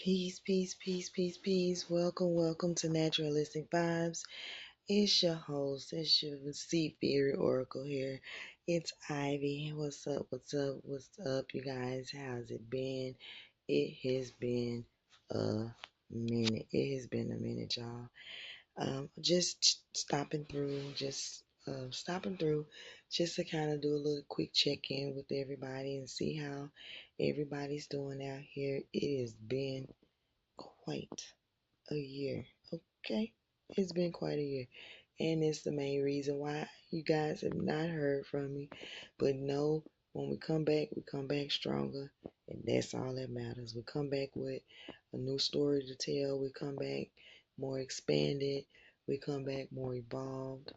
Peace, peace, peace, peace, peace. Welcome to Naturalistic Vibes. It's your host, it's your Sea Fairy Oracle here. It's Ivy. What's up? What's up? What's up, you guys? How's it been? It has been a minute. It has been a minute, y'all. Just stopping through, stopping through, just to kind of do a little quick check in with everybody and see how everybody's doing out here. It has been quite a year. Okay, it's been quite a year, and it's the main reason why you guys have not heard from me. But no, when we come back stronger, and that's all that matters. We come back with a new story to tell. We come back more expanded. We come back more evolved.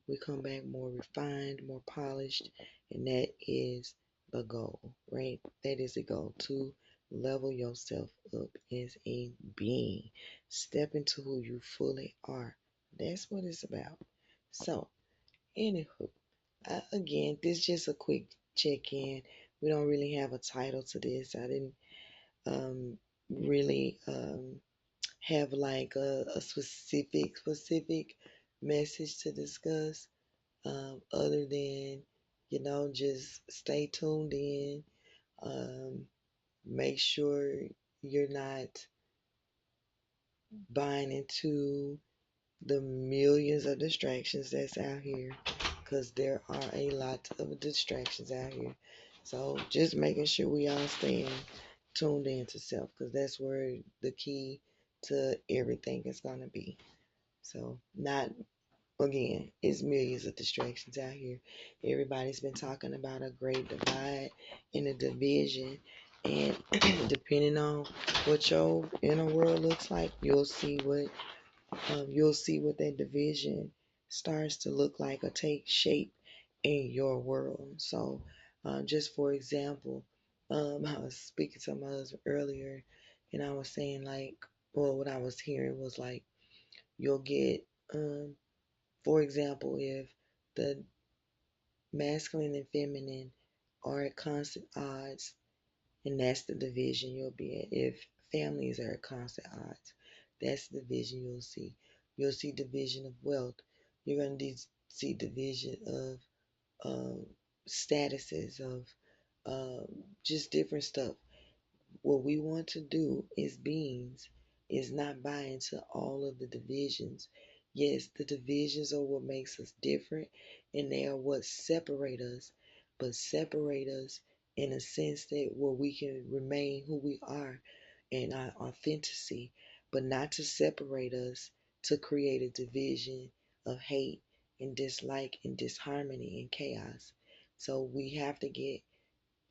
We come back more refined, more polished, and that is the goal, right? That is the goal to level yourself up as a being. Step into who you fully are. That's what it's about. So, anywho, again, this is just a quick check in. We don't really have a title to this. I didn't really have like a specific message to discuss other than, just stay tuned in. Um, Make sure you're not buying into the millions of distractions that's out here, because there are a lot of distractions out here. So just making sure we all staying tuned into self, because that's where the key to everything is going to be. So not again, it's millions of distractions out here. Everybody's been talking about a great divide and a division, and depending on what your inner world looks like, you'll see what that division starts to look like or take shape in your world. So, just for example, I was speaking to my husband earlier, and I was saying like, well, what I was hearing was like, you'll get, for example, if the masculine and feminine are at constant odds, and that's the division you'll be at. If families are at constant odds, that's the division you'll see. You'll see division of wealth. You're going to see division of statuses, of just different stuff. What we want to do as beings is not buy into all of the divisions. Yes, the divisions are what makes us different, and they are what separate us, but separate us in a sense that where we can remain who we are in our authenticity, but not to separate us to create a division of hate and dislike and disharmony and chaos. So we have to get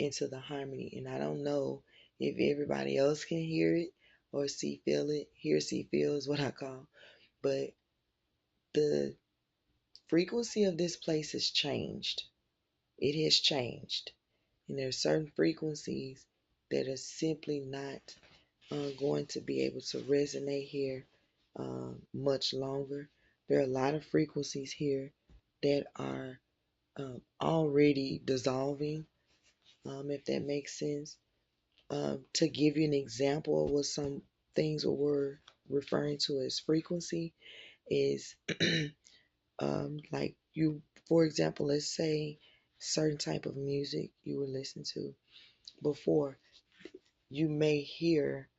into the harmony. And I don't know if everybody else can hear it or see, feel it. Hear, see, feel is what I call. But the frequency of this place has changed. It has changed. And there are certain frequencies that are simply not going to be able to resonate here much longer. There are a lot of frequencies here that are already dissolving, if that makes sense. To give you an example of what some things we're referring to as frequency is like you, for example, let's say certain type of music you would listen to before, you may hear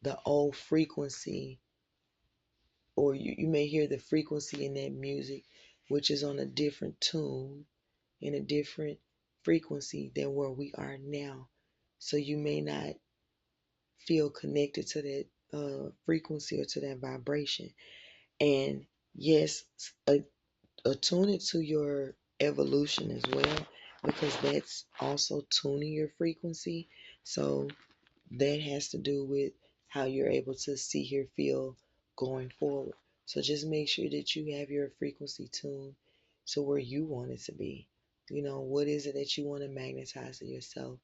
the old frequency, or you may hear the frequency in that music, which is on a different tune, in a different frequency than where we are now. So you may not feel connected to that frequency or to that vibration. And yes, attune it to your evolution as well, because that's also tuning your frequency. So that has to do with how you're able to see, hear, feel going forward. So just make sure that you have your frequency tuned to where you want it to be. What is it that you want to magnetize to yourself?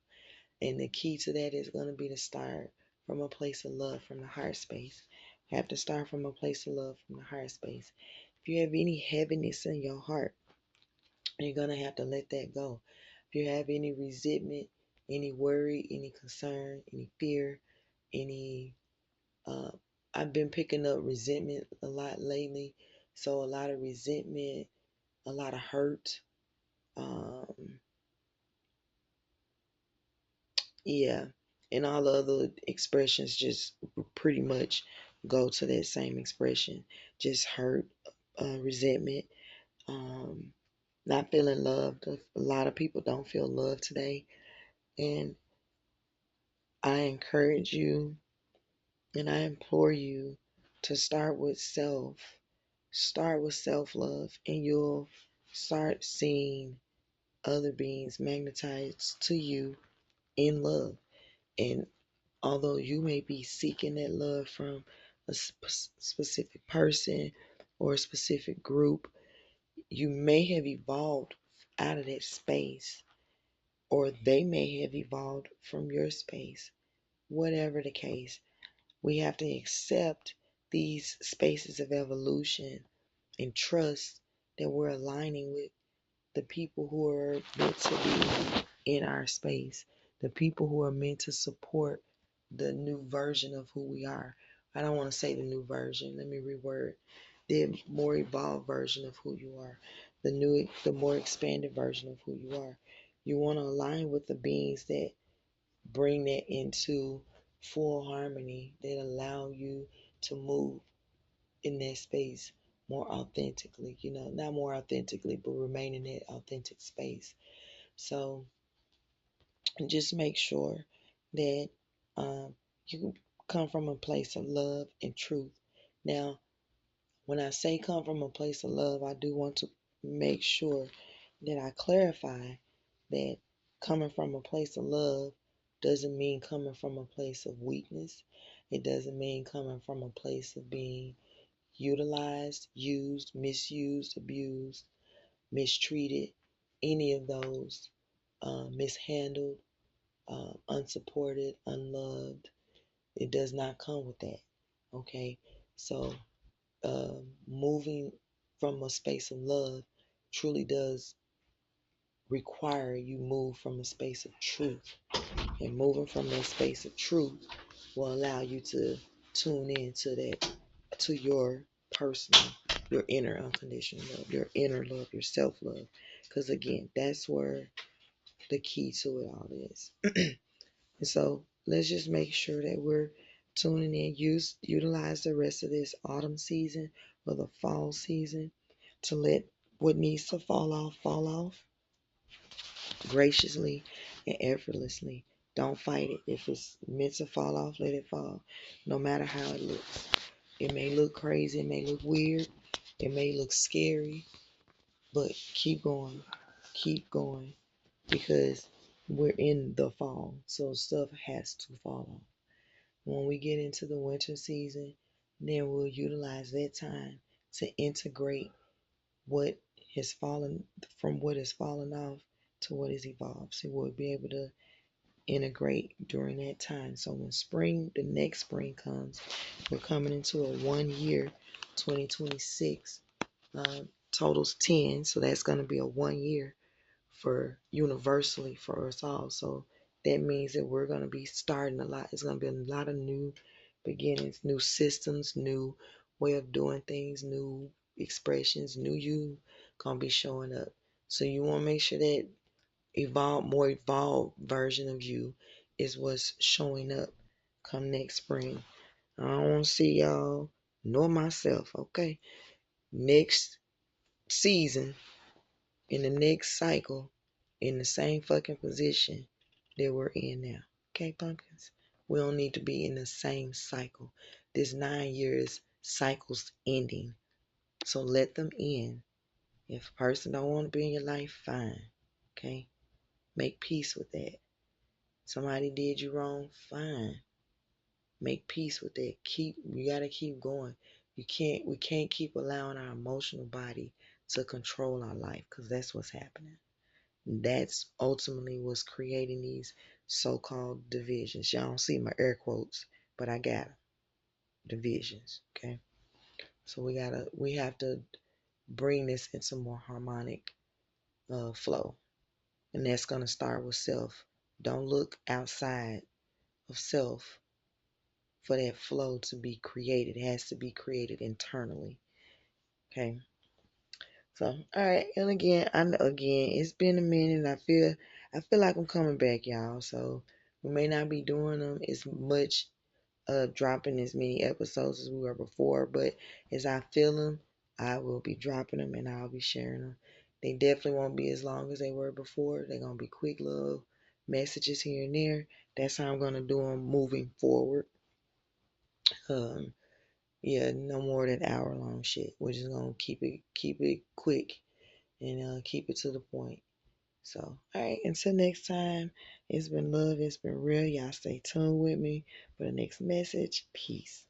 And the key to that is going to be to start from a place of love, from the heart space. You have to start from a place of love, from the heart space. If you have any heaviness in your heart, you're going to have to let that go. If you have any resentment, any worry, any concern, any fear, any Uh, I've been picking up resentment a lot lately. So a lot of resentment, a lot of hurt. Um, yeah. And all the other expressions just pretty much go to that same expression. Just hurt, resentment, um, not feeling loved. A lot of people don't feel loved today. And I encourage you and I implore you to start with self. Start with self love, and you'll start seeing other beings magnetized to you in love. And although you may be seeking that love from a specific person or a specific group, you may have evolved out of that space, or they may have evolved from your space. Whatever the case, we have to accept these spaces of evolution and trust that we're aligning with the people who are meant to be in our space, the people who are meant to support the new version of who we are. I don't want to say the new version, let me reword, the more evolved version of who you are, the more expanded version of who you are. You want to align with the beings that bring that into full harmony, that allow you to move in that space more authentically, not more authentically, but remain in that authentic space. So just make sure that you come from a place of love and truth. Now, when I say come from a place of love, I do want to make sure that I clarify that coming from a place of love doesn't mean coming from a place of weakness. It doesn't mean coming from a place of being utilized, used, misused, abused, mistreated, any of those, mishandled, unsupported, unloved. It does not come with that. Okay, so moving from a space of love truly does require you move from a space of truth, and moving from that space of truth will allow you to tune in to that, to your personal, your inner unconditional love, your inner love, your self love. Because again, that's where the key to it all is. And so let's just make sure that we're tuning in, utilize the rest of this autumn season or the fall season to let what needs to fall off graciously and effortlessly. Don't fight it. If it's meant to fall off, let it fall. No matter how it looks. It may look crazy, it may look weird, it may look scary, but keep going. Keep going. Because we're in the fall. So stuff has to fall off. When we get into the winter season, then we'll utilize that time to integrate what has fallen from what has fallen off to what has evolved. So we'll be able to integrate during that time. So when the next spring comes, we're coming into a 1 year, 2026, totals 10. So that's going to be a 1 year for universally for us all. So that means that we're going to be starting a lot. It's going to be a lot of new beginnings, new systems, new way of doing things, new expressions, new you going to be showing up. So you want to make sure that more evolved version of you is what's showing up come next spring. I don't want to see y'all nor myself, okay? Next season, in the next cycle, in the same fucking position that we're in now. Okay, pumpkins? We don't need to be in the same cycle. This 9 years cycle's ending. So let them end. If a person don't want to be in your life, fine. Okay? Make peace with that. Somebody did you wrong, fine. Make peace with that. You gotta keep going. We can't keep allowing our emotional body to control our life, because that's what's happening. That's ultimately what's creating these so-called divisions. Y'all don't see my air quotes, but I got them. Divisions. Okay. So we have to bring this into more harmonic flow. And that's gonna start with self. Don't look outside of self for that flow to be created. It has to be created internally. Okay. So, all right, and again, it's been a minute. I feel like I'm coming back, y'all. So we may not be doing them as much, dropping as many episodes as we were before, but as I feel them, I will be dropping them and I'll be sharing them. They definitely won't be as long as they were before. They're gonna be quick little messages here and there. That's how I'm gonna do them moving forward. Um, yeah, no more than hour long shit. We're just gonna keep it quick and keep it to the point. So, all right, until next time, it's been love, it's been real. Y'all stay tuned with me for the next message. Peace.